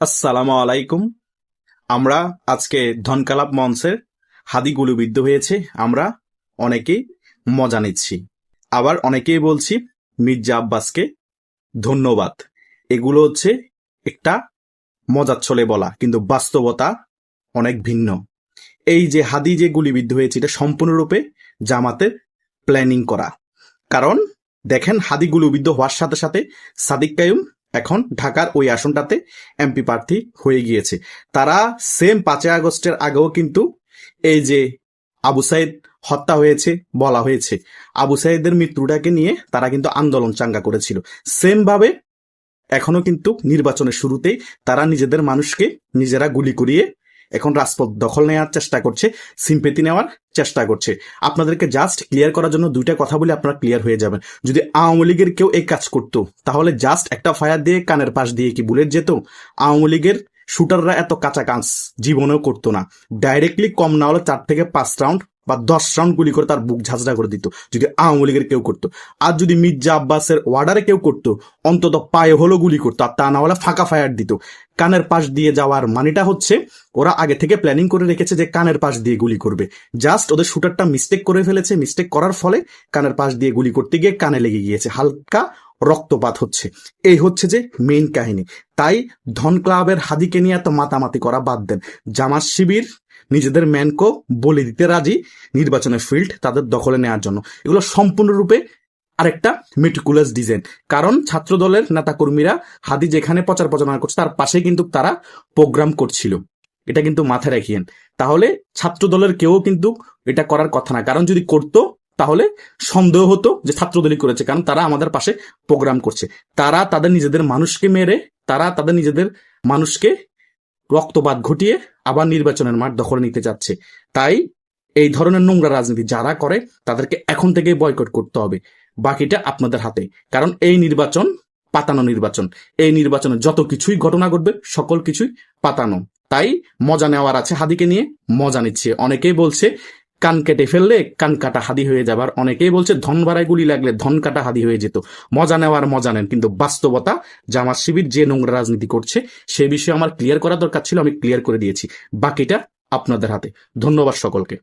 আসসালামু আলাইকুম। আমরা আজকে ধনকালাপ মঞ্চের হাদি গুলিবিদ্ধ হয়েছে, আমরা অনেকেই মজা নিচ্ছি, আবার অনেকেই বলছি মির্জা আব্বাসকে ধন্যবাদ। এগুলো হচ্ছে একটা মজার ছলে বলা, কিন্তু বাস্তবতা অনেক ভিন্ন। এই যে হাদি যে গুলিবিদ্ধ হয়েছে, এটা সম্পূর্ণরূপে জামাতের প্ল্যানিং করা। কারণ দেখেন, হাদি গুলিবিদ্ধ হওয়ার সাথে সাথে সাদিক কায়ুম এখন ঢাকার ওই আসনটাতে এমপি প্রার্থী হয়ে গিয়েছে। তারা সেম 5 আগস্টের আগেও কিন্তু এই যে আবু সাইদ হত্যা হয়েছে বলা হয়েছে, আবু সাইদের মৃত্যুটাকে নিয়ে তারা কিন্তু আন্দোলন চাঙ্গা করেছিল। সেম ভাবে এখনো কিন্তু নির্বাচনের শুরুতেই তারা নিজেদের মানুষকে নিজেরা গুলি করিয়ে এখন রাজপথ দখল নেওয়ার চেষ্টা করছে, সিম্পেথি নেওয়ার চেষ্টা করছে। আপনাদেরকে জাস্ট ক্লিয়ার করার জন্য দুইটা কথা বলে আপনারা ক্লিয়ার হয়ে যাবেন। যদি আওয়ামী লীগের কেউ এই কাজ করতো, তাহলে জাস্ট একটা ফায়ার দিয়ে কানের পাশ দিয়ে কি বুলেট যেত? আওয়ামী লীগের শুটাররা এত কাঁচা কাজ জীবনেও করতো না। ডাইরেক্টলি কম না হলে 4 থেকে 5 রাউন্ড বা 10 রাউন্ড গুলি করে তার বুক ঝাঁঝরা করে দিত, যদি আওয়ামী লীগের কেউ করতো। আর যদি মির্জা আব্বাসের ওয়ার্ডারে কেউ করতো, অন্তত পায়ে হলো গুলি করতো, আর তা না হলে ফাঁকা ফায়ার দিত। কানের পাশ দিয়ে যাওয়ার মানেটা হচ্ছে ওরা আগে থেকে প্ল্যানিং করে রেখেছে যে কানের পাশ দিয়ে গুলি করবে। জাস্ট ওদের শুটারটা মিস্টেক করে ফেলেছে, মিস্টেক করার ফলে কানের পাশ দিয়ে গুলি করতে গিয়ে কানে লেগে গিয়েছে, হালকা রক্তপাত হচ্ছে। এই হচ্ছে যে মেইন কাহিনী। তাই ধন ক্লাবের হাদিকে নিয়ে এত মাতামাতি করা বাদ দেন। জামাত শিবির নিজেদের ম্যানকো বলে দিতে রাজি নির্বাচনের ফিল্ড তাদের দখলে নেওয়ার জন্য। এগুলো সম্পূর্ণরূপে আরেকটা মেটিকুলাস ডিজাইন। কারণ ছাত্র দলের নেতা কর্মীরা হাদি যেখানে প্রচার প্রচারণা করছে তার পাশে কিন্তু তারা প্রোগ্রাম করছিল, এটা কিন্তু মাথায় রাখিয়েন। তাহলে ছাত্র দলের কেউ কিন্তু এটা করার কথা না, কারণ যদি করতো তাহলে সন্দেহ হতো যে ছাত্রদলই করেছে, কারণ তারা আমাদের পাশে প্রোগ্রাম করছে। তারা তাদের নিজেদের মানুষকে মেরে, তারা তাদের নিজেদের মানুষকে রক্তপাত ঘটিয়ে আবার নির্বাচনের মাঠ দখলে নিতে যাচ্ছে। তাই এই ধরনের নোংরা রাজনীতি যারা করে তাদেরকে এখন থেকেই বয়কট করতে হবে। বাকিটা আপনাদের হাতে। কারণ এই নির্বাচন পাতানো নির্বাচন, এই নির্বাচনে যত কিছুই ঘটনা ঘটবে সকল কিছুই পাতানো। তাই মজা নেওয়ার আছে, হাদিকে নিয়ে মজা নিচ্ছে। অনেকেই বলছে কান কেটে ফেললে কান কাটা হাদি হয়ে যাবার, অনেকেই বলছে ধন ভাড়ায় গুলি লাগলে ধন কাটা হাদি হয়ে যেত। মজা নেওয়ার মজা নেন, কিন্তু বাস্তবতা জামাত শিবির যে নোংরা রাজনীতি করছে সে বিষয়ে আমার ক্লিয়ার করা দরকার ছিল, আমি ক্লিয়ার করে দিয়েছি। বাকিটা আপনাদের হাতে। ধন্যবাদ সকলকে।